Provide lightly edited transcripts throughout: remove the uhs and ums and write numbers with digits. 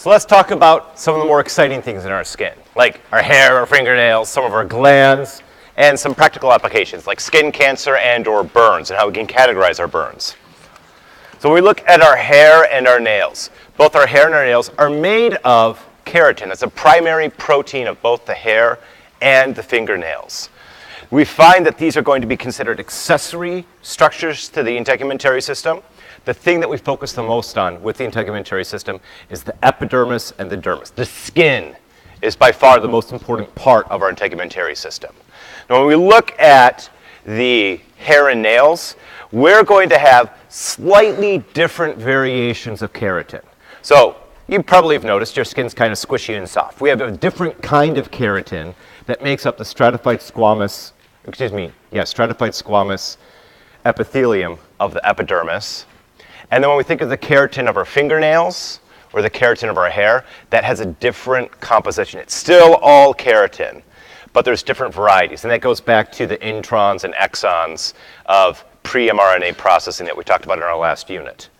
So let's talk about some of the more exciting things in our skin, like our hair, our fingernails, some of our glands, and some practical applications like skin cancer and or burns and how we can categorize our burns. So when we look at our hair and our nails, both our hair and our nails are made of keratin. It's a primary protein of both the hair and the fingernails. We find that these are going to be considered accessory structures to the integumentary system. The thing that we focus the most on with the integumentary system is the epidermis and the dermis. The skin is by far the most important part of our integumentary system. Now, when we look at the hair and nails, we're going to have slightly different variations of keratin. So you probably have noticed your skin's kind of squishy and soft. We have a different kind of keratin that makes up the stratified squamous epithelium of the epidermis. And then when we think of the keratin of our fingernails or the keratin of our hair, that has a different composition. It's still all keratin, but there's different varieties. And that goes back to the introns and exons of pre-mRNA processing that we talked about in our last unit.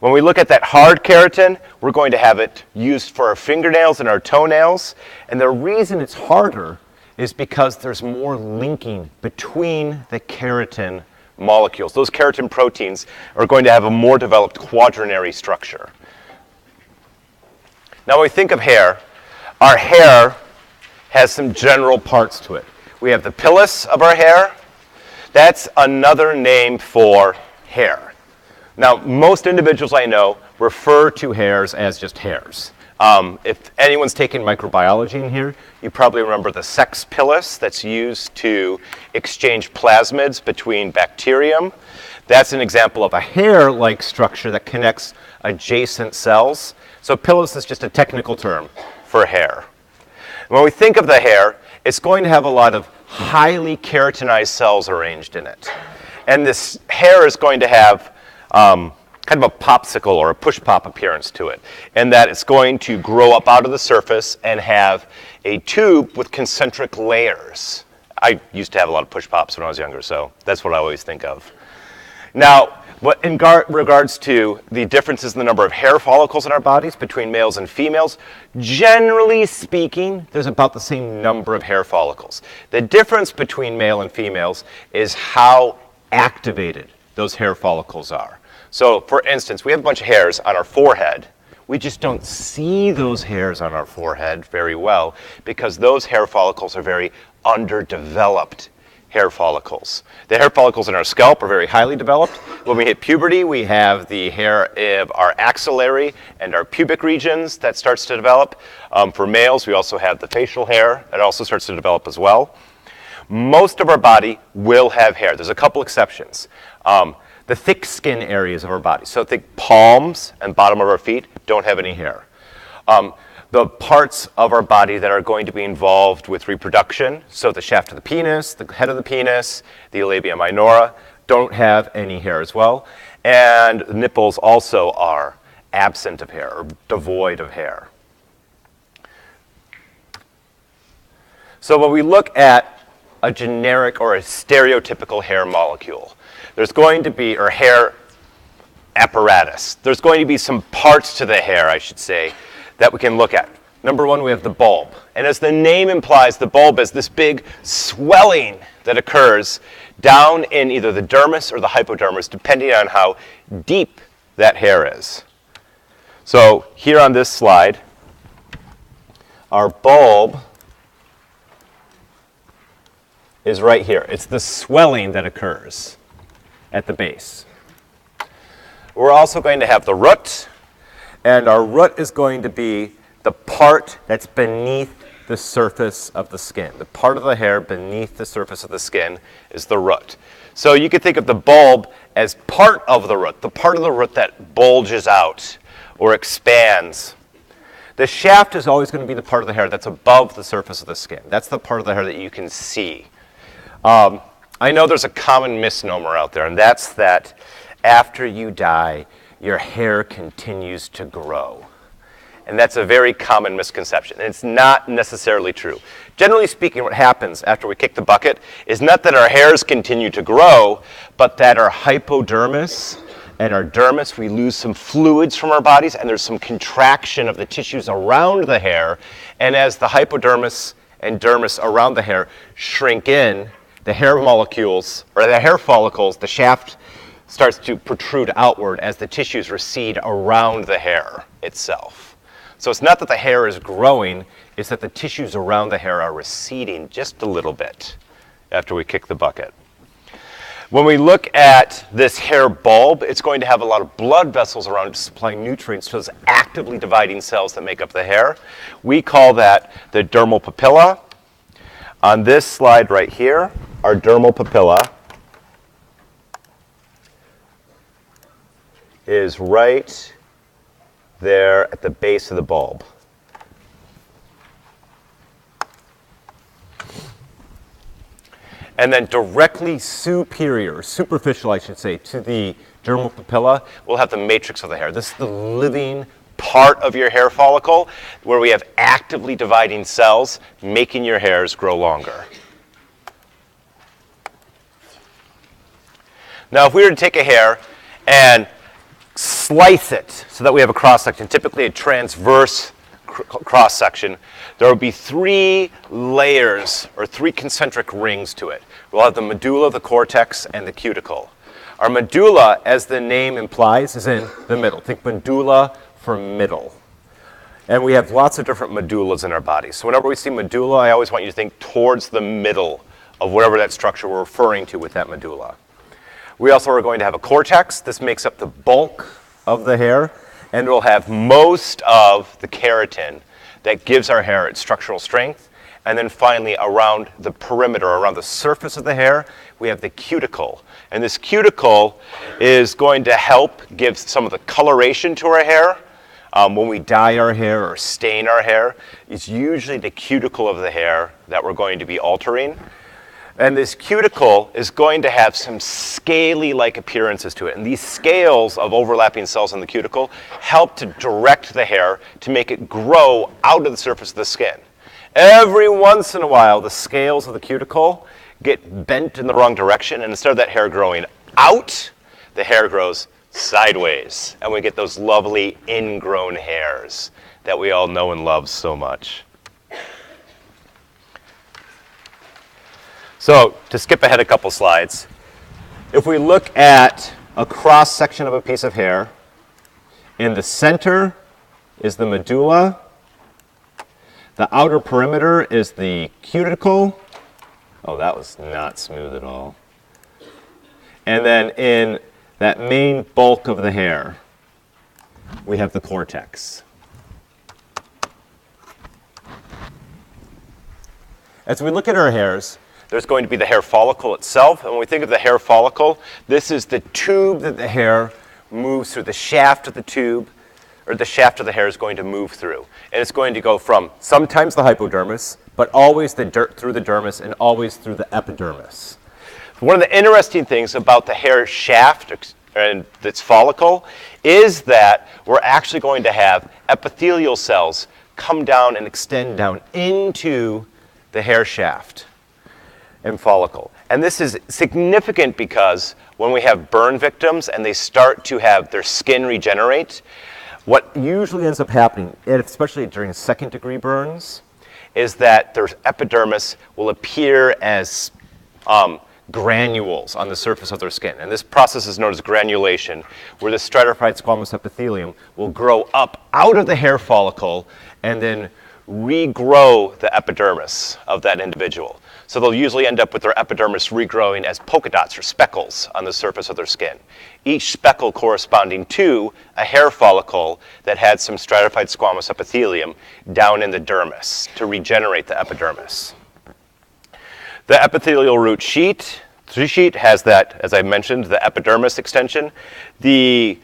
When we look at that hard keratin, we're going to have it used for our fingernails and our toenails. And the reason it's harder is because there's more linking between the keratin molecules. Those keratin proteins are going to have a more developed quaternary structure. Now when we think of hair, our hair has some general parts to it. We have the pilus of our hair. That's another name for hair. Now most individuals I know refer to hairs as just hairs. If anyone's taken microbiology in here, you probably remember the sex pilus that's used to exchange plasmids between bacterium. That's an example of a hair-like structure that connects adjacent cells. So pilus is just a technical term for hair. When we think of the hair, it's going to have a lot of highly keratinized cells arranged in it. And this hair is going to have kind of a popsicle or a push-pop appearance to it, and that it's going to grow up out of the surface and have a tube with concentric layers. I used to have a lot of push-pops when I was younger, so that's what I always think of. Now, in regards to the differences in the number of hair follicles in our bodies between males and females, generally speaking, there's about the same number of hair follicles. The difference between male and females is how activated those hair follicles are. So, for instance, we have a bunch of hairs on our forehead. We just don't see those hairs on our forehead very well because those hair follicles are very underdeveloped hair follicles. The hair follicles in our scalp are very highly developed. When we hit puberty, we have the hair of our axillary and our pubic regions that starts to develop. For males, we also have the facial hair that also starts to develop as well. Most of our body will have hair. There's a couple exceptions. The thick skin areas of our body. So think palms and bottom of our feet don't have any hair. The parts of our body that are going to be involved with reproduction, so the shaft of the penis, the head of the penis, the labia minora, don't have any hair as well. And the nipples also are absent of hair or devoid of hair. So when we look at a generic or a stereotypical hair molecule, there's going to be, or hair apparatus, there's going to be some parts to the hair, I should say, that we can look at. Number one, we have the bulb. And as the name implies, the bulb is this big swelling that occurs down in either the dermis or the hypodermis, depending on how deep that hair is. So here on this slide, our bulb is right here. It's the swelling that occurs at the base. We're also going to have the root, and our root is going to be the part that's beneath the surface of the skin. The part of the hair beneath the surface of the skin is the root. So you could think of the bulb as part of the root, the part of the root that bulges out or expands. The shaft is always going to be the part of the hair that's above the surface of the skin. That's the part of the hair that you can see. I know there's a common misnomer out there, and that's that after you die, your hair continues to grow. And that's a very common misconception. And it's not necessarily true. Generally speaking, what happens after we kick the bucket is not that our hairs continue to grow, but that our hypodermis and our dermis, we lose some fluids from our bodies, and there's some contraction of the tissues around the hair. And as the hypodermis and dermis around the hair shrink in, the hair molecules, or the hair follicles, the shaft starts to protrude outward as the tissues recede around the hair itself. So it's not that the hair is growing, it's that the tissues around the hair are receding just a little bit after we kick the bucket. When we look at this hair bulb, it's going to have a lot of blood vessels around it supplying nutrients to those actively dividing cells that make up the hair. We call that the dermal papilla. On this slide right here, our dermal papilla is right there at the base of the bulb. And then directly superior, superficial I should say, to the dermal papilla, we'll have the matrix of the hair. This is the living part of your hair follicle where we have actively dividing cells making your hairs grow longer. Now if we were to take a hair and slice it so that we have a cross-section, typically a transverse cross-section, there will be 3 layers or 3 concentric rings to it. We'll have the medulla, the cortex, and the cuticle. Our medulla, as the name implies, is in the middle. Think medulla for middle. And we have lots of different medullas in our body. So whenever we see medulla, I always want you to think towards the middle of whatever that structure we're referring to with that medulla. We also are going to have a cortex. This makes up the bulk of the hair, and we'll have most of the keratin that gives our hair its structural strength. And then finally, around the perimeter, around the surface of the hair, we have the cuticle. And this cuticle is going to help give some of the coloration to our hair. When we dye our hair or stain our hair, it's usually the cuticle of the hair that we're going to be altering. And this cuticle is going to have some scaly-like appearances to it. And these scales of overlapping cells in the cuticle help to direct the hair to make it grow out of the surface of the skin. Every once in a while, the scales of the cuticle get bent in the wrong direction, and instead of that hair growing out, the hair grows sideways. And we get those lovely ingrown hairs that we all know and love so much. So, to skip ahead a couple slides, if we look at a cross-section of a piece of hair, in the center is the medulla, the outer perimeter is the cuticle. Oh, that was not smooth at all. And then in that main bulk of the hair, we have the cortex. As we look at our hairs, there's going to be the hair follicle itself. And when we think of the hair follicle, this is the tube that the hair moves through, the shaft of the tube, or the shaft of the hair is going to move through. And it's going to go from sometimes the hypodermis, but always through the dermis and always through the epidermis. One of the interesting things about the hair shaft and its follicle is that we're actually going to have epithelial cells come down and extend down into the hair shaft and follicle. And this is significant because when we have burn victims and they start to have their skin regenerate, what usually ends up happening, and especially during second-degree burns, is that their epidermis will appear as granules on the surface of their skin. And this process is known as granulation, where the stratified squamous epithelium will grow up out of the hair follicle and then regrow the epidermis of that individual. So they'll usually end up with their epidermis regrowing as polka dots or speckles on the surface of their skin. Each speckle corresponding to a hair follicle that had some stratified squamous epithelium down in the dermis to regenerate the epidermis. The epithelial root sheet has that, as I mentioned, the epidermis extension. The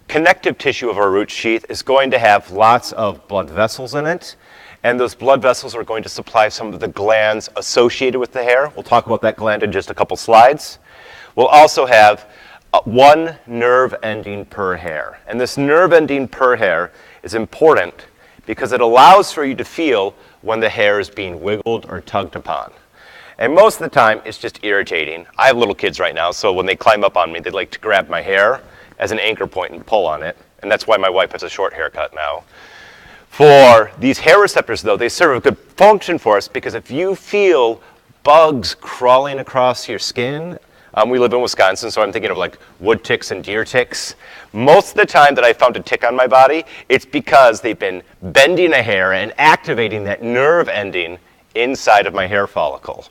connective tissue of our root sheath is going to have lots of blood vessels in it. And those blood vessels are going to supply some of the glands associated with the hair. We'll talk about that gland in just a couple slides. We'll also have one nerve ending per hair. And this nerve ending per hair is important because it allows for you to feel when the hair is being wiggled or tugged upon. And most of the time, it's just irritating. I have little kids right now, so when they climb up on me, they like to grab my hair as an anchor point and pull on it. And that's why my wife has a short haircut now. For these hair receptors, though, they serve a good function for us because if you feel bugs crawling across your skin, we live in Wisconsin, so I'm thinking of like wood ticks and deer ticks. Most of the time that I found a tick on my body, it's because they've been bending a hair and activating that nerve ending inside of my hair follicle.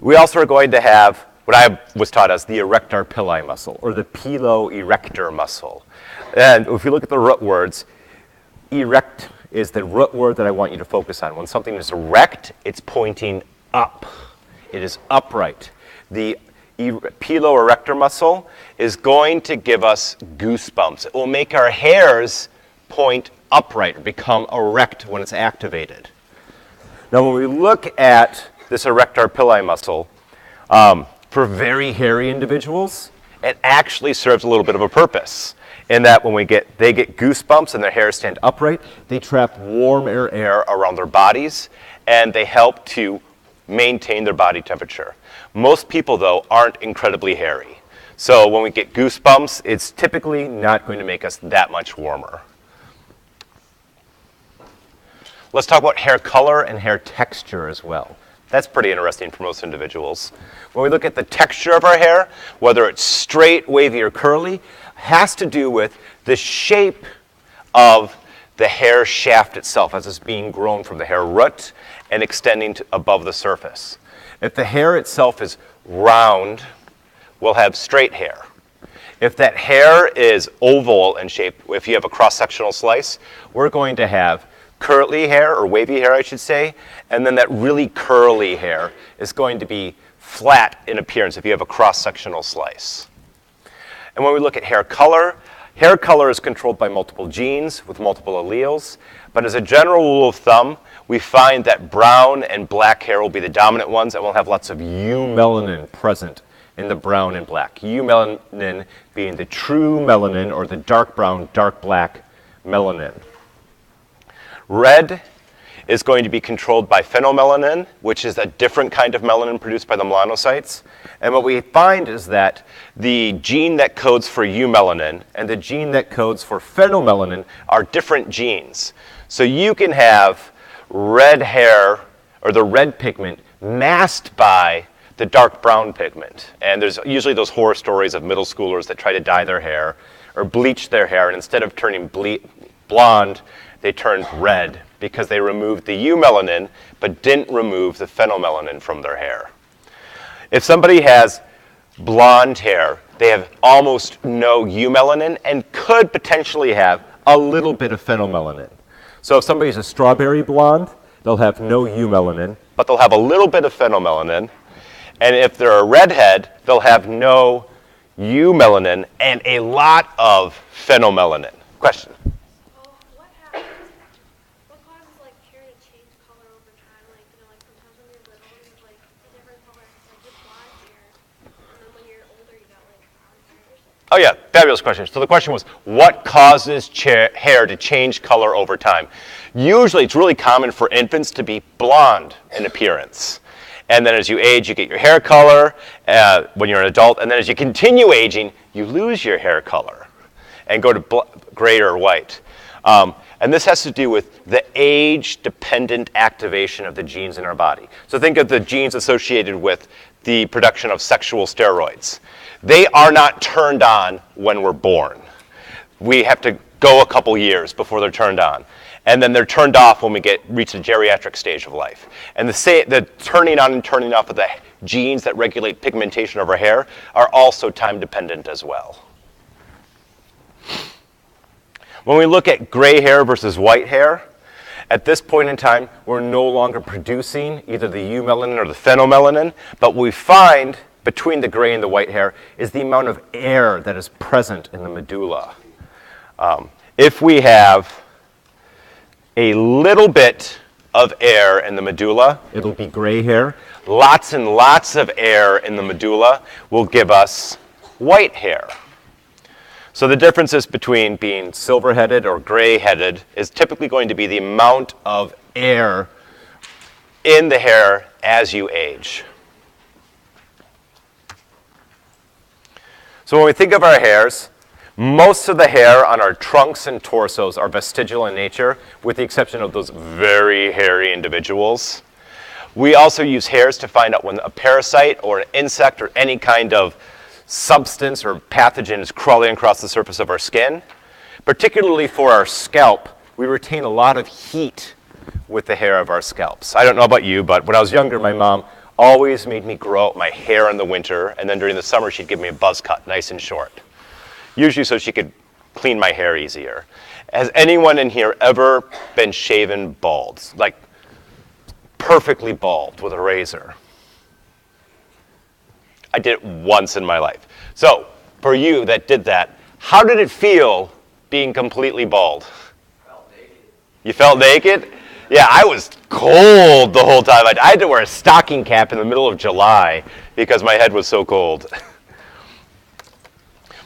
We also are going to have what I was taught as the erector pili muscle, or the pilo-erector muscle. And if you look at the root words, erect is the root word that I want you to focus on. When something is erect, it's pointing up. It is upright. The pilo-erector muscle is going to give us goosebumps. It will make our hairs point upright or become erect when it's activated. Now, when we look at this erector pili muscle, for very hairy individuals, it actually serves a little bit of a purpose in that when they get goosebumps and their hairs stand upright, they trap warm air around their bodies, and they help to maintain their body temperature. Most people, though, aren't incredibly hairy. So when we get goosebumps, it's typically not going to make us that much warmer. Let's talk about hair color and hair texture as well. That's pretty interesting for most individuals. When we look at the texture of our hair, whether it's straight, wavy, or curly, has to do with the shape of the hair shaft itself as it's being grown from the hair root and extending above the surface. If the hair itself is round, we'll have straight hair. If that hair is oval in shape, if you have a cross-sectional slice, we're going to have curly hair, or wavy hair I should say, and then that really curly hair is going to be flat in appearance if you have a cross-sectional slice. And when we look at hair color is controlled by multiple genes with multiple alleles, but as a general rule of thumb, we find that brown and black hair will be the dominant ones, and we'll have lots of eumelanin present in the brown and black. Eumelanin being the true melanin, or the dark brown, dark black melanin. Red is going to be controlled by phenomelanin, which is a different kind of melanin produced by the melanocytes. And what we find is that the gene that codes for eumelanin and the gene that codes for phenomelanin are different genes. So you can have red hair, or the red pigment, masked by the dark brown pigment. And there's usually those horror stories of middle schoolers that try to dye their hair or bleach their hair, and instead of turning blonde, they turned red because they removed the eumelanin but didn't remove the phenomelanin from their hair. If somebody has blonde hair, they have almost no eumelanin and could potentially have a little bit of phenomelanin. So if somebody's a strawberry blonde, they'll have no eumelanin, but they'll have a little bit of phenomelanin. And if they're a redhead, they'll have no eumelanin and a lot of phenomelanin. Question? Oh yeah, fabulous question. So the question was, what causes hair to change color over time? Usually it's really common for infants to be blonde in appearance. And then as you age, you get your hair color when you're an adult. And then as you continue aging, you lose your hair color and go to gray or white. And this has to do with the age-dependent activation of the genes in our body. So think of the genes associated with the production of sexual steroids. They are not turned on when we're born. We have to go a couple years before they're turned on. And then they're turned off when we reach the geriatric stage of life. And the turning on and turning off of the genes that regulate pigmentation of our hair are also time-dependent as well. When we look at gray hair versus white hair, at this point in time, we're no longer producing either the eumelanin or the phenomelanin, but what we find between the gray and the white hair is the amount of air that is present in the medulla. If we have a little bit of air in the medulla, it'll be gray hair. Lots and lots of air in the medulla will give us white hair. So the differences between being silver-headed or gray-headed is typically going to be the amount of air in the hair as you age. So when we think of our hairs, Most of the hair on our trunks and torsos are vestigial in nature, with the exception of those very hairy individuals. We also use hairs to find out when a parasite or an insect or any kind of substance or pathogen is crawling across the surface of our skin. Particularly for our scalp, we retain a lot of heat with the hair of our scalps. I don't know about you, but when I was younger, my mom always made me grow out my hair in the winter, and then during the summer, she'd give me a buzz cut, nice and short. Usually so she could clean my hair easier. Has anyone in here ever been shaven bald? Like perfectly bald with a razor? I did it once in my life. So for you that did that, how did it feel being completely bald? Felt naked. You felt naked? Yeah, I was cold the whole time. I had to wear a stocking cap in the middle of July because my head was so cold.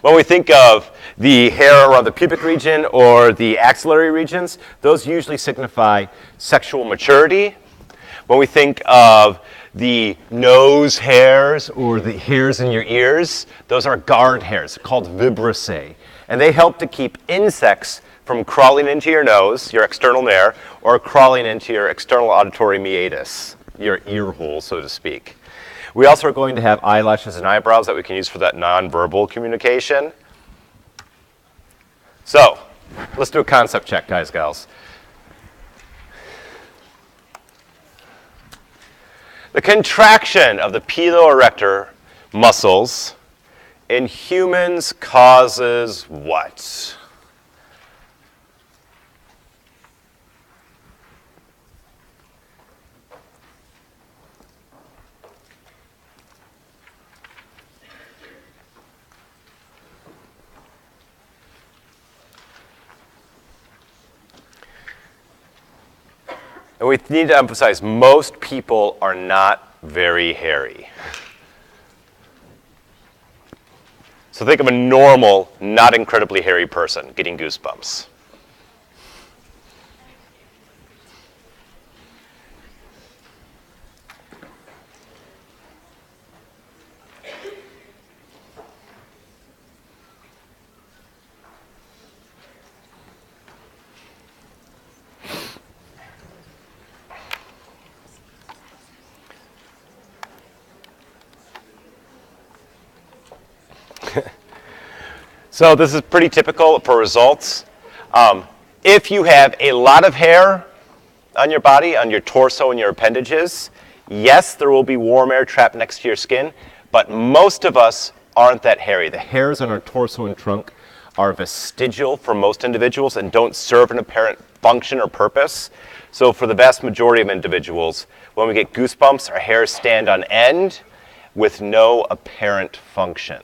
When we think of the hair around the pubic region or the axillary regions, those usually signify sexual maturity. When we think of the nose hairs or the hairs in your ears, those are guard hairs called vibrissae. And they help to keep insects from crawling into your nose, your external nair, or crawling into your external auditory meatus, your ear hole, so to speak. We also are going to have eyelashes and eyebrows that we can use for that nonverbal communication. So, let's do a concept check, guys, gals. The contraction of the piloerector muscles in humans causes what? And we need to emphasize, most people are not very hairy. So think of a normal, not incredibly hairy person getting goosebumps. So this is pretty typical for results. If you have a lot of hair on your body, on your torso and your appendages, yes, there will be warm air trapped next to your skin, but most of us aren't that hairy. The hairs on our torso and trunk are vestigial for most individuals and don't serve an apparent function or purpose. So for the vast majority of individuals, when we get goosebumps, our hairs stand on end with no apparent function.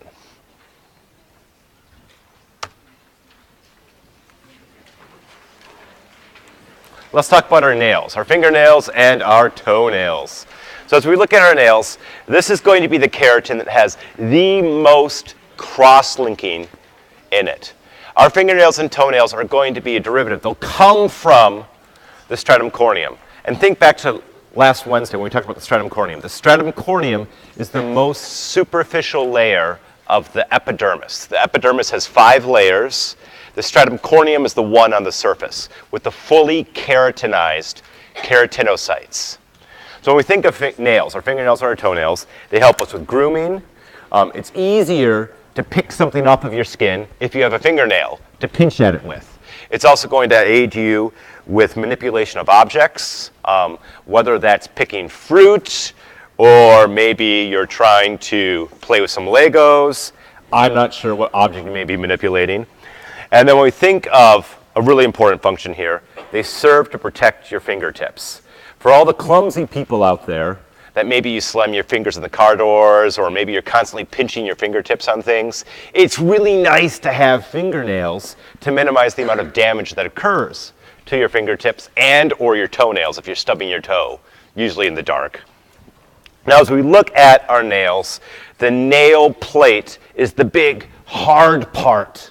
Let's talk about our nails, our fingernails and our toenails. So as we look at our nails, this is going to be the keratin that has the most cross-linking in it. Our fingernails and toenails are going to be a derivative. They'll come from the stratum corneum. And think back to last Wednesday when we talked about the stratum corneum. The stratum corneum is the most superficial layer of the epidermis. The epidermis has 5 layers. The stratum corneum is the one on the surface with the fully keratinized keratinocytes. So when we think of nails, our fingernails or our toenails, they help us with grooming. It's easier to pick something off of your skin if you have a fingernail to pinch at it with. It's also going to aid you with manipulation of objects, whether that's picking fruit or maybe you're trying to play with some Legos. I'm not sure what object you may be manipulating. And then when we think of a really important function here, they serve to protect your fingertips. For all the clumsy people out there, that maybe you slam your fingers in the car doors or maybe you're constantly pinching your fingertips on things, it's really nice to have fingernails to minimize the amount of damage that occurs to your fingertips and or your toenails if you're stubbing your toe, usually in the dark. Now as we look at our nails, the nail plate is the big hard part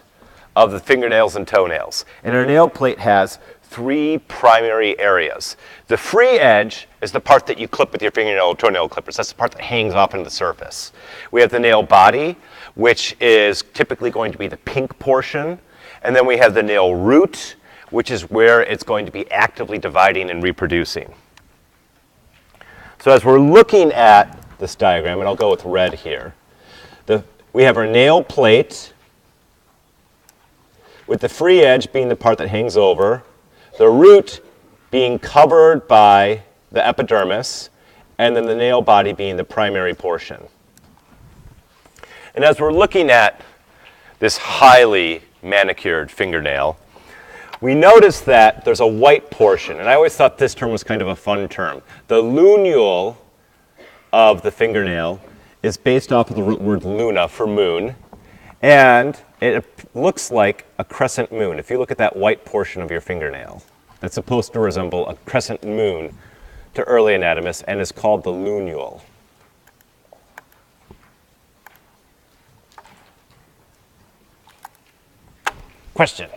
of the fingernails and toenails. And our nail plate has 3 primary areas. The free edge is the part that you clip with your fingernail or toenail clippers. That's the part that hangs off into the surface. We have the nail body, which is typically going to be the pink portion. And then we have the nail root, which is where it's going to be actively dividing and reproducing. So as we're looking at this diagram, and I'll go with red here, we have our nail plate, with the free edge being the part that hangs over, the root being covered by the epidermis, and then the nail body being the primary portion. And as we're looking at this highly manicured fingernail, we notice that there's a white portion, and I always thought this term was kind of a fun term. The lunule of the fingernail is based off of the root word luna for moon, and it looks like a crescent moon. If you look at that white portion of your fingernail, that's supposed to resemble a crescent moon to early anatomists and is called the lunule. Question?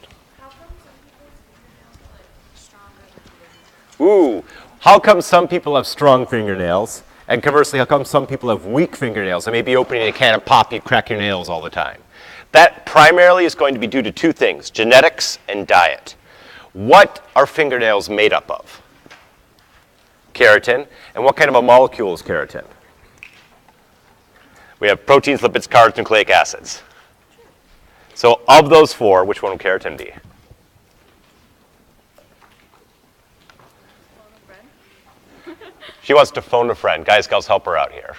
Ooh, how come some people have strong fingernails? And conversely, how come some people have weak fingernails and maybe opening a can of pop, you crack your nails all the time? That primarily is going to be due to two things, genetics and diet. What are fingernails made up of? Keratin. And what kind of a molecule is keratin? We have proteins, lipids, carbs, nucleic acids. So of those four, which one would keratin be? She wants to phone a friend. Guys, gals, help her out here.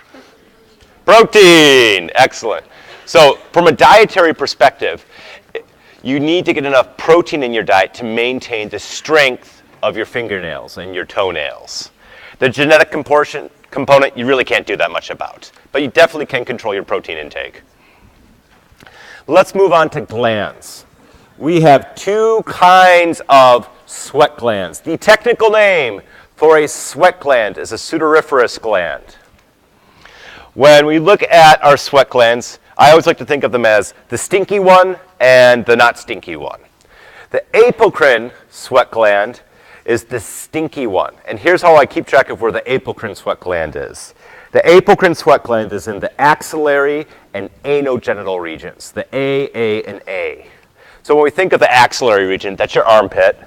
Protein! Excellent. So from a dietary perspective, you need to get enough protein in your diet to maintain the strength of your fingernails and your toenails. The genetic component, you really can't do that much about, but you definitely can control your protein intake. Let's move on to glands. We have two kinds of sweat glands. The technical name for a sweat gland is a sudoriferous gland. When we look at our sweat glands, I always like to think of them as the stinky one and the not stinky one. The apocrine sweat gland is the stinky one. And here's how I keep track of where the apocrine sweat gland is. The apocrine sweat gland is in the axillary and anogenital regions, the A, and A. So when we think of the axillary region, that's your armpit.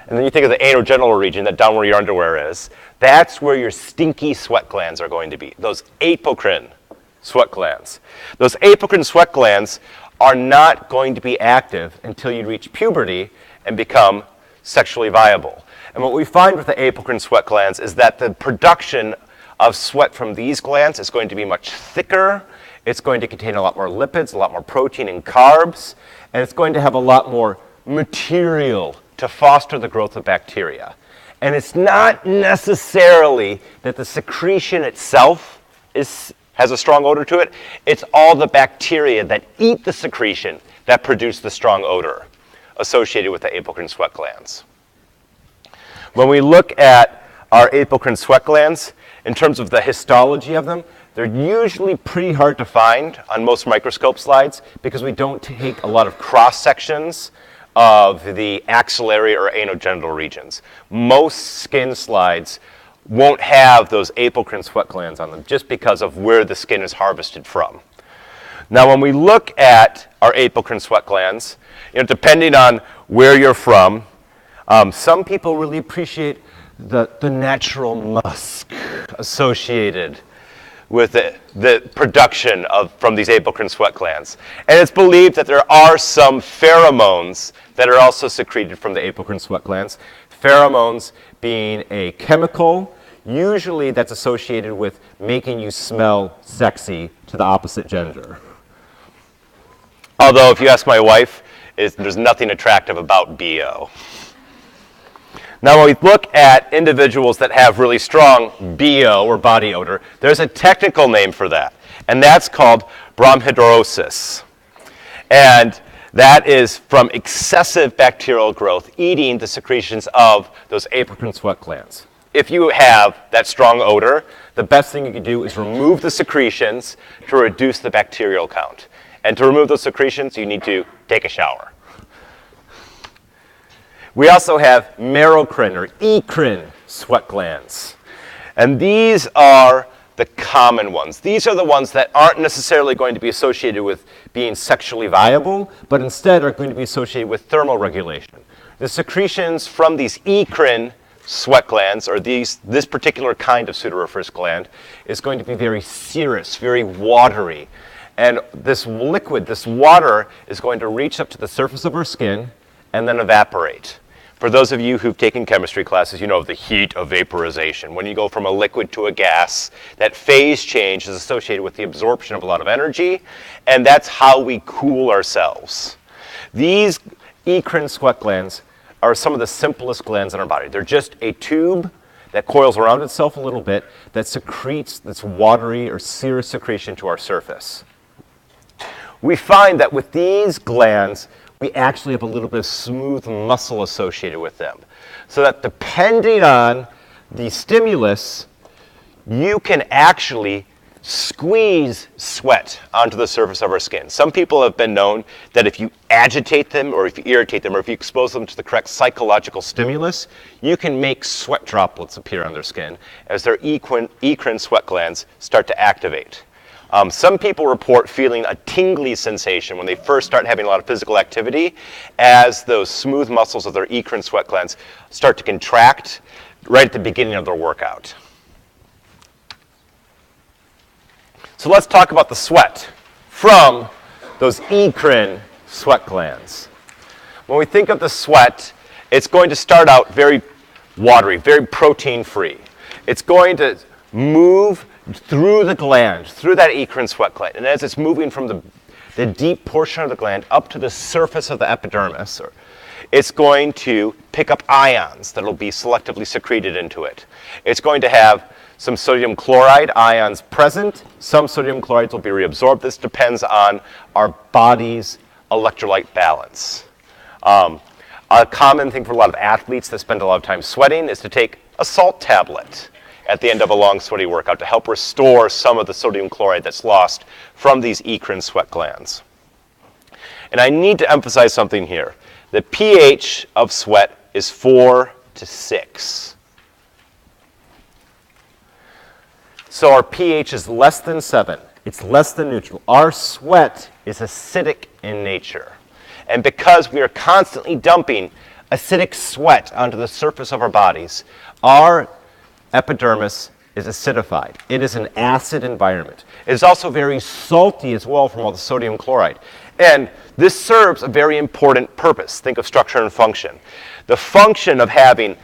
And then you think of the anogenital region, that down where your underwear is. That's where your stinky sweat glands are going to be, those apocrine sweat glands. Those apocrine sweat glands are not going to be active until you reach puberty and become sexually viable. And what we find with the apocrine sweat glands is that the production of sweat from these glands is going to be much thicker. It's going to contain a lot more lipids, a lot more protein and carbs, and it's going to have a lot more material to foster the growth of bacteria. And it's not necessarily that the secretion itself has a strong odor to it. It's all the bacteria that eat the secretion that produce the strong odor associated with the apocrine sweat glands. When we look at our apocrine sweat glands, in terms of the histology of them, they're usually pretty hard to find on most microscope slides because we don't take a lot of cross sections of the axillary or anogenital regions. Most skin slides won't have those apocrine sweat glands on them just because of where the skin is harvested from. Now when we look at our apocrine sweat glands, depending on where you're from, some people really appreciate the natural musk associated with the production from these apocrine sweat glands. And it's believed that there are some pheromones that are also secreted from the apocrine sweat glands. Pheromones being a chemical, usually that's associated with making you smell sexy to the opposite gender. Although if you ask my wife, there's nothing attractive about BO. Now when we look at individuals that have really strong BO or body odor, there's a technical name for that, and that's called bromhidrosis. And that is from excessive bacterial growth eating the secretions of those apocrine sweat glands. If you have that strong odor, the best thing you can do is remove the secretions to reduce the bacterial count. And to remove those secretions, you need to take a shower. We also have merocrine or ecrine sweat glands. And these are the common ones. These are the ones that aren't necessarily going to be associated with being sexually viable, but instead are going to be associated with thermoregulation. The secretions from these apocrine sweat glands, or this particular kind of sudoriferous gland, is going to be very serous, very watery. And this liquid, this water, is going to reach up to the surface of our skin and then evaporate. For those of you who've taken chemistry classes, you know the heat of vaporization. When you go from a liquid to a gas, that phase change is associated with the absorption of a lot of energy, and that's how we cool ourselves. These apocrine sweat glands are some of the simplest glands in our body. They're just a tube that coils around itself a little bit that secretes this watery or serous secretion to our surface. We find that with these glands, we actually have a little bit of smooth muscle associated with them. So that depending on the stimulus, you can actually squeeze sweat onto the surface of our skin. Some people have been known that if you agitate them or if you irritate them or if you expose them to the correct psychological stimulus, you can make sweat droplets appear on their skin as their apocrine sweat glands start to activate. Some people report feeling a tingly sensation when they first start having a lot of physical activity as those smooth muscles of their apocrine sweat glands start to contract right at the beginning of their workout. So let's talk about the sweat from those apocrine sweat glands. When we think of the sweat, it's going to start out very watery, very protein-free. It's going to move through the gland, through that apocrine sweat gland. And as it's moving from the deep portion of the gland up to the surface of the epidermis, it's going to pick up ions that will be selectively secreted into it. It's going to have some sodium chloride ions present. Some sodium chlorides will be reabsorbed. This depends on our body's electrolyte balance. A common thing for a lot of athletes that spend a lot of time sweating is to take a salt tablet at the end of a long sweaty workout to help restore some of the sodium chloride that's lost from these apocrine sweat glands. And I need to emphasize something here. The pH of sweat is 4 to 6. So our pH is less than 7. It's less than neutral. Our sweat is acidic in nature. And because we are constantly dumping acidic sweat onto the surface of our bodies, our epidermis is acidified. It is an acid environment. It is also very salty as well from all the sodium chloride. And this serves a very important purpose. Think of structure and function. The function of having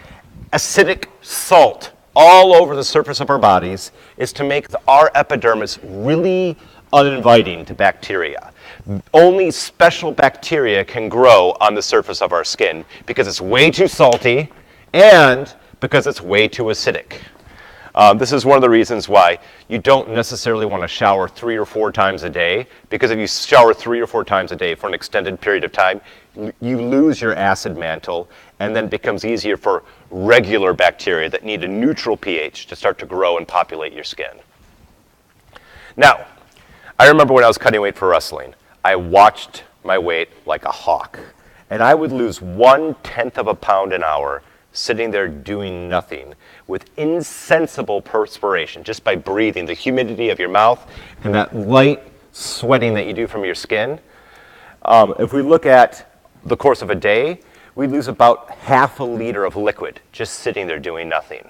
acidic salt all over the surface of our bodies is to make our epidermis really uninviting to bacteria. Only special bacteria can grow on the surface of our skin because it's way too salty and because it's way too acidic. This is one of the reasons why you don't necessarily want to shower 3 or 4 times a day, because if you shower 3 or 4 times a day for an extended period of time, you lose your acid mantle, and then it becomes easier for regular bacteria that need a neutral pH to start to grow and populate your skin. Now, I remember when I was cutting weight for wrestling, I watched my weight like a hawk, and I would lose 1/10 of a pound an hour sitting there doing nothing with insensible perspiration just by breathing, the humidity of your mouth and that light sweating that you do from your skin. If we look at the course of a day, we lose about half a liter of liquid just sitting there doing nothing.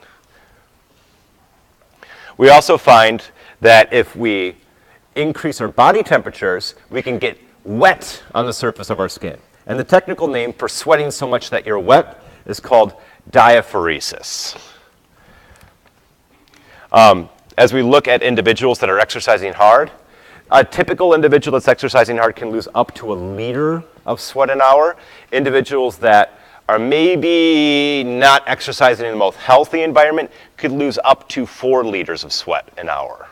We also find that if we increase our body temperatures, we can get wet on the surface of our skin. And the technical name for sweating so much that you're wet is called diaphoresis. As we look at individuals that are exercising hard, a typical individual that's exercising hard can lose up to a liter of sweat an hour. Individuals that are maybe not exercising in the most healthy environment could lose up to 4 liters of sweat an hour.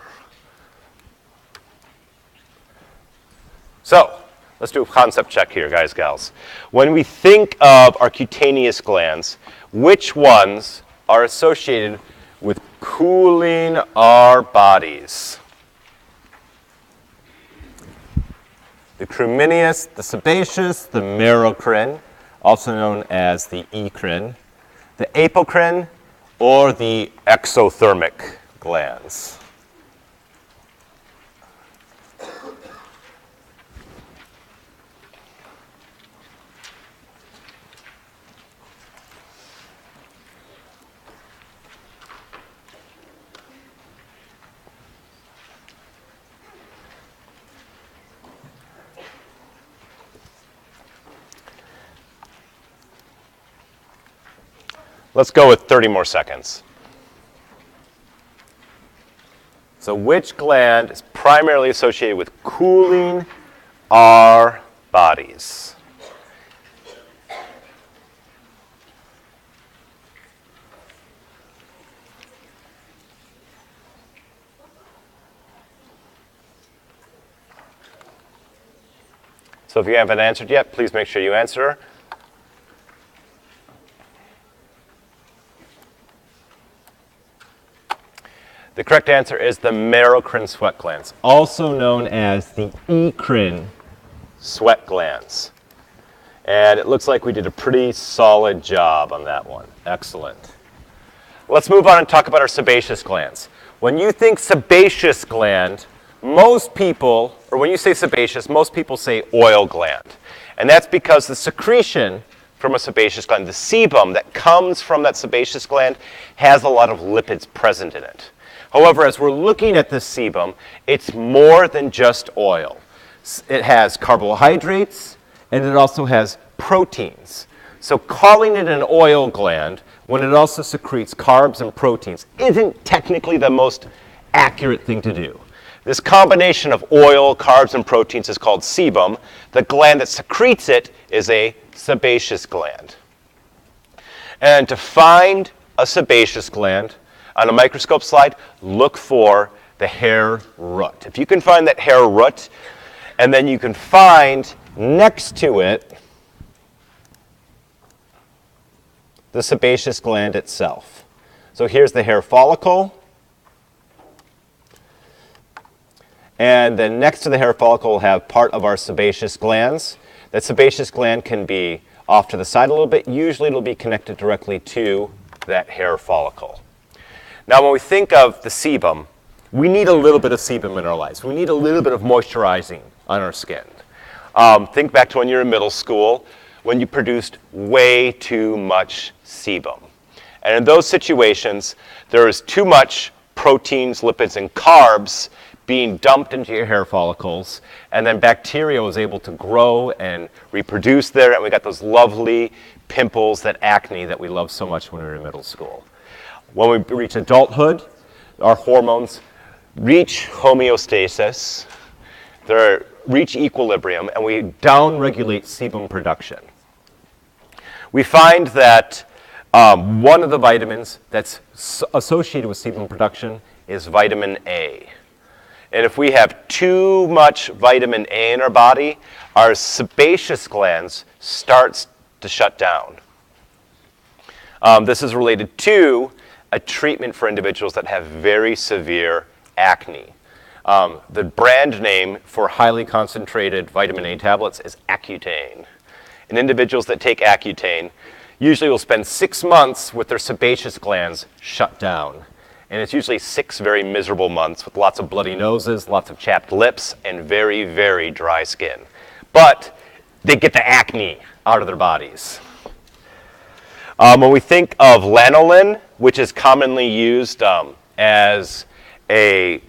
So, let's do a concept check here, guys, gals. When we think of our cutaneous glands, which ones are associated with cooling our bodies? The ceruminous, the sebaceous, the merocrine, also known as the apocrine, the apocrine, or the exothermic glands. Let's go with 30 more seconds. So which gland is primarily associated with cooling our bodies? So if you haven't answered yet, please make sure you answer. The correct answer is the merocrine sweat glands, also known as the eccrine sweat glands. And it looks like we did a pretty solid job on that one. Excellent. Let's move on and talk about our sebaceous glands. When you think sebaceous gland, most people, or when you say sebaceous, most people say oil gland. And that's because the secretion from a sebaceous gland, the sebum that comes from that sebaceous gland, has a lot of lipids present in it. However, as we're looking at this sebum, it's more than just oil. It has carbohydrates, and it also has proteins. So calling it an oil gland, when it also secretes carbs and proteins, isn't technically the most accurate thing to do. This combination of oil, carbs, and proteins is called sebum. The gland that secretes it is a sebaceous gland. And to find a sebaceous gland on a microscope slide, look for the hair root. If you can find that hair root, and then you can find next to it the sebaceous gland itself. So here's the hair follicle. And then next to the hair follicle we'll have part of our sebaceous glands. That sebaceous gland can be off to the side a little bit. Usually it'll be connected directly to that hair follicle. Now when we think of the sebum, we need a little bit of sebum in our lives. We need a little bit of moisturizing on our skin. Think back to when you were in middle school, when you produced way too much sebum. And in those situations, there is too much proteins, lipids, and carbs being dumped into your hair follicles, and then bacteria was able to grow and reproduce there, and we got those lovely pimples, that acne that we love so much when we were in middle school. When we reach adulthood, our hormones reach homeostasis, they reach equilibrium, and we downregulate sebum production. We find that one of the vitamins that's associated with sebum production is vitamin A. And if we have too much vitamin A in our body, our sebaceous glands starts to shut down. This is related to a treatment for individuals that have very severe acne. The brand name for highly concentrated vitamin A tablets is Accutane. And individuals that take Accutane usually will spend 6 months with their sebaceous glands shut down. And it's usually 6 very miserable months with lots of bloody noses, lots of chapped lips, and very, very dry skin. But they get the acne out of their bodies. When we think of lanolin, which is commonly used as a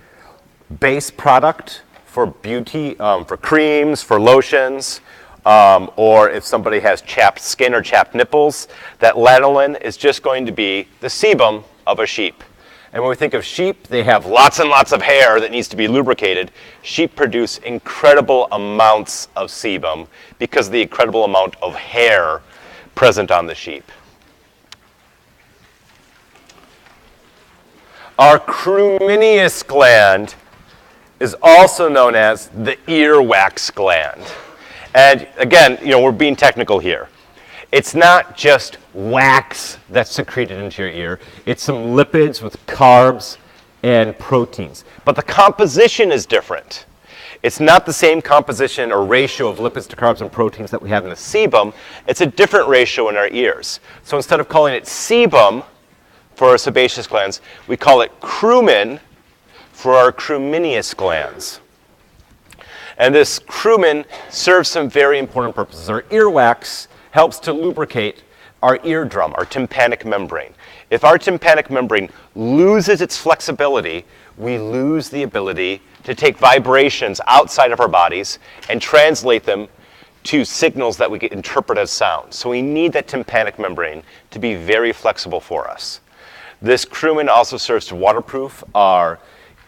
base product for beauty, for creams, for lotions, or if somebody has chapped skin or chapped nipples, that lanolin is just going to be the sebum of a sheep. And when we think of sheep, they have lots and lots of hair that needs to be lubricated. Sheep produce incredible amounts of sebum because of the incredible amount of hair present on the sheep. Our ceruminous gland is also known as the earwax gland. And again, we're being technical here. It's not just wax that's secreted into your ear. It's some lipids with carbs and proteins. But the composition is different. It's not the same composition or ratio of lipids to carbs and proteins that we have in the sebum. It's a different ratio in our ears. So instead of calling it sebum for our sebaceous glands, we call it cerumen for our ceruminous glands. And this cerumen serves some very important purposes. Our earwax helps to lubricate our eardrum, our tympanic membrane. If our tympanic membrane loses its flexibility, we lose the ability to take vibrations outside of our bodies and translate them to signals that we can interpret as sound. So we need that tympanic membrane to be very flexible for us. This cerumen also serves to waterproof our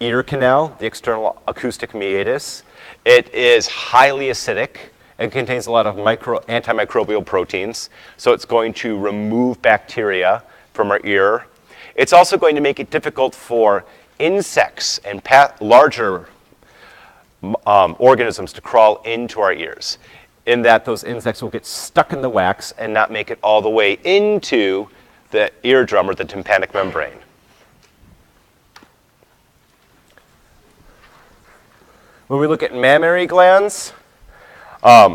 ear canal, the external acoustic meatus. It is highly acidic and contains a lot of antimicrobial proteins, so it's going to remove bacteria from our ear. It's also going to make it difficult for insects and larger organisms to crawl into our ears, in that those insects will get stuck in the wax and not make it all the way into the eardrum or the tympanic membrane. When we look at mammary glands are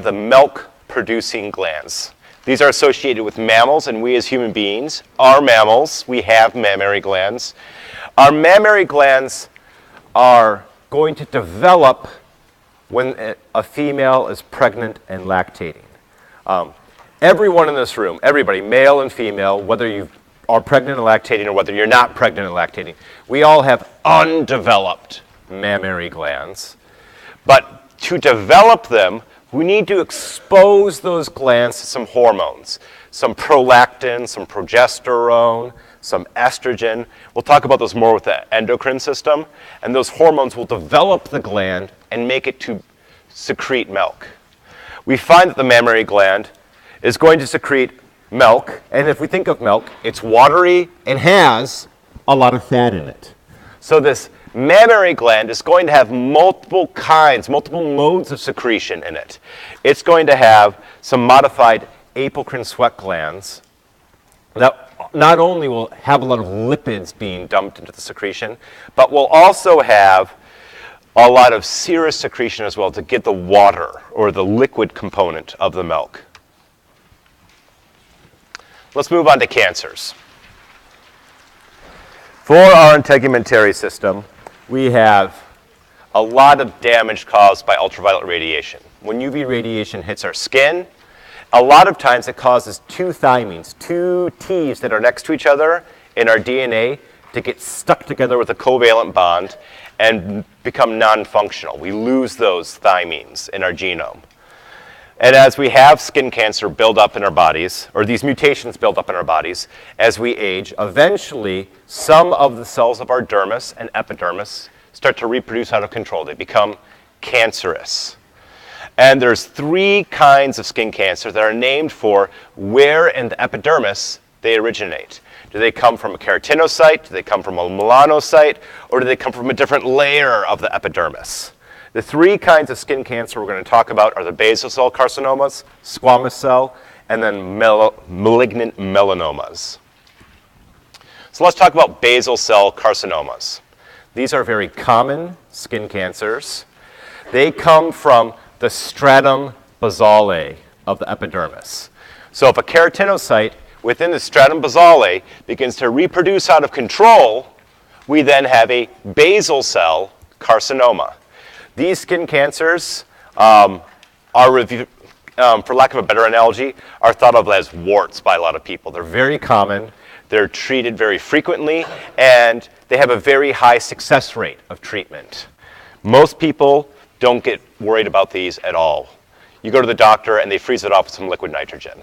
the milk-producing glands. These are associated with mammals, and we as human beings are mammals. We have mammary glands. Our mammary glands are going to develop when a female is pregnant and lactating. Everyone in this room, everybody, male and female, whether you are pregnant and lactating or whether you're not pregnant and lactating, we all have undeveloped mammary glands. But to develop them, we need to expose those glands to some hormones, some prolactin, some progesterone, some estrogen. We'll talk about those more with the endocrine system, and those hormones will develop the gland and make it to secrete milk. We find that the mammary gland is going to secrete milk, and if we think of milk, it's watery and has a lot of fat in it. So this mammary gland is going to have multiple modes of secretion in it. It's going to have some modified apocrine sweat glands that not only will have a lot of lipids being dumped into the secretion, but will also have a lot of serous secretion as well to get the water or the liquid component of the milk. Let's move on to cancers. For our integumentary system, we have a lot of damage caused by ultraviolet radiation. When UV radiation hits our skin, a lot of times it causes two thymines, two T's that are next to each other in our DNA, to get stuck together with a covalent bond and become non-functional. We lose those thymines in our genome. And as we have skin cancer build up in our bodies, or these mutations build up in our bodies, as we age, eventually some of the cells of our dermis and epidermis start to reproduce out of control. They become cancerous. And there's 3 kinds of skin cancer that are named for where in the epidermis they originate. Do they come from a keratinocyte? Do they come from a melanocyte? Or do they come from a different layer of the epidermis? The 3 kinds of skin cancer we're going to talk about are the basal cell carcinomas, squamous cell, and then malignant melanomas. So let's talk about basal cell carcinomas. These are very common skin cancers. They come from the stratum basale of the epidermis. So if a keratinocyte within the stratum basale begins to reproduce out of control, we then have a basal cell carcinoma. These skin cancers for lack of a better analogy, are thought of as warts by a lot of people. They're very common, they're treated very frequently, and they have a very high success rate of treatment. Most people don't get worried about these at all. You go to the doctor and they freeze it off with some liquid nitrogen.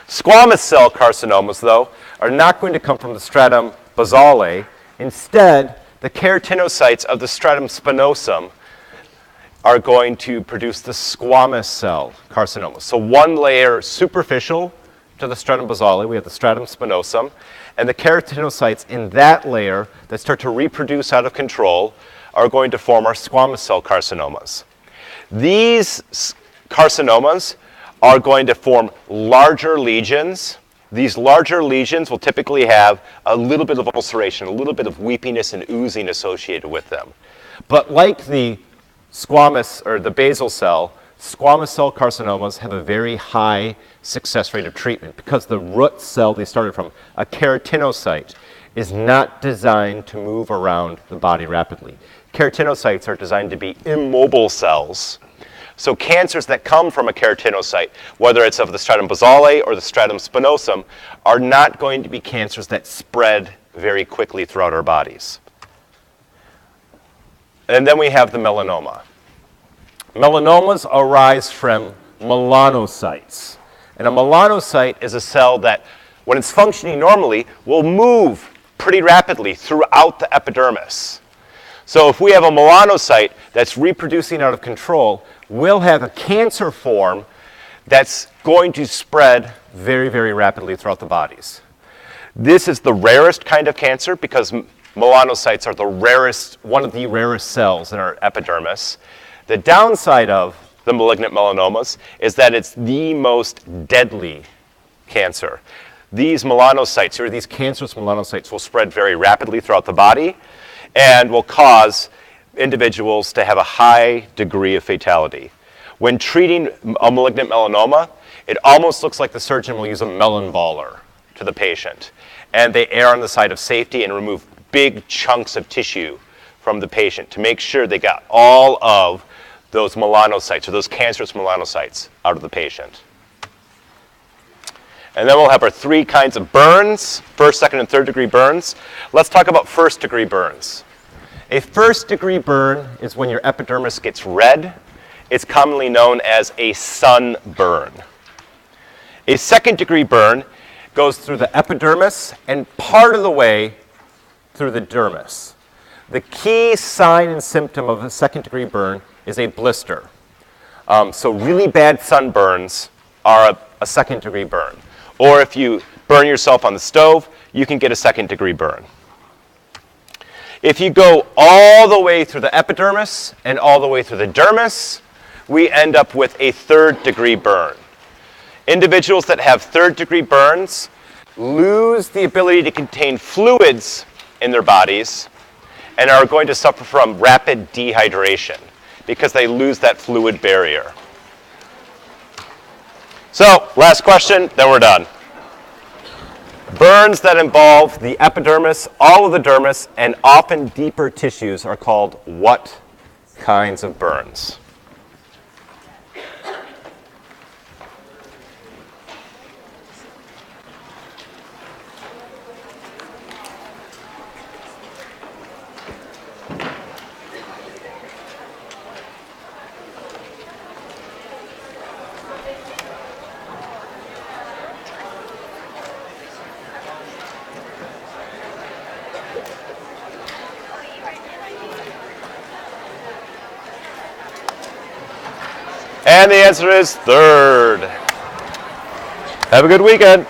Squamous cell carcinomas, though, are not going to come from the stratum basale. Instead, the keratinocytes of the stratum spinosum are going to produce the squamous cell carcinoma. So one layer superficial to the stratum basale, we have the stratum spinosum, and the keratinocytes in that layer that start to reproduce out of control are going to form our squamous cell carcinomas. These carcinomas are going to form larger lesions. These larger lesions will typically have a little bit of ulceration, a little bit of weepiness and oozing associated with them. But like the squamous or the basal cell, squamous cell carcinomas have a very high success rate of treatment because the root cell they started from, a keratinocyte, is not designed to move around the body rapidly. Keratinocytes are designed to be immobile cells. So cancers that come from a keratinocyte, whether it's of the stratum basale or the stratum spinosum, are not going to be cancers that spread very quickly throughout our bodies. And then we have the melanoma. Melanomas arise from melanocytes. And a melanocyte is a cell that, when it's functioning normally, will move pretty rapidly throughout the epidermis. So if we have a melanocyte that's reproducing out of control, we'll have a cancer form that's going to spread very, very rapidly throughout the bodies. This is the rarest kind of cancer because melanocytes are the rarest, one of the rarest cells in our epidermis. The downside of the malignant melanomas is that it's the most deadly cancer. These melanocytes, or these cancerous melanocytes, will spread very rapidly throughout the body and will cause individuals to have a high degree of fatality. When treating a malignant melanoma, it almost looks like the surgeon will use a melon baller to the patient. And they err on the side of safety and remove big chunks of tissue from the patient to make sure they got all of those melanocytes, or those cancerous melanocytes, out of the patient. And then we'll have our three kinds of burns, first, second, and third degree burns. Let's talk about first degree burns. A first degree burn is when your epidermis gets red. It's commonly known as a sunburn. A second degree burn goes through the epidermis and part of the way through the dermis. The key sign and symptom of a second degree burn is a blister. So really bad sunburns are a second degree burn. Or if you burn yourself on the stove, you can get a second degree burn. If you go all the way through the epidermis and all the way through the dermis, we end up with a third degree burn. Individuals that have third degree burns lose the ability to contain fluids in their bodies and are going to suffer from rapid dehydration because they lose that fluid barrier. So, last question, then we're done. Burns that involve the epidermis, all of the dermis, and often deeper tissues are called what kinds of burns? And the answer is third. Have a good weekend.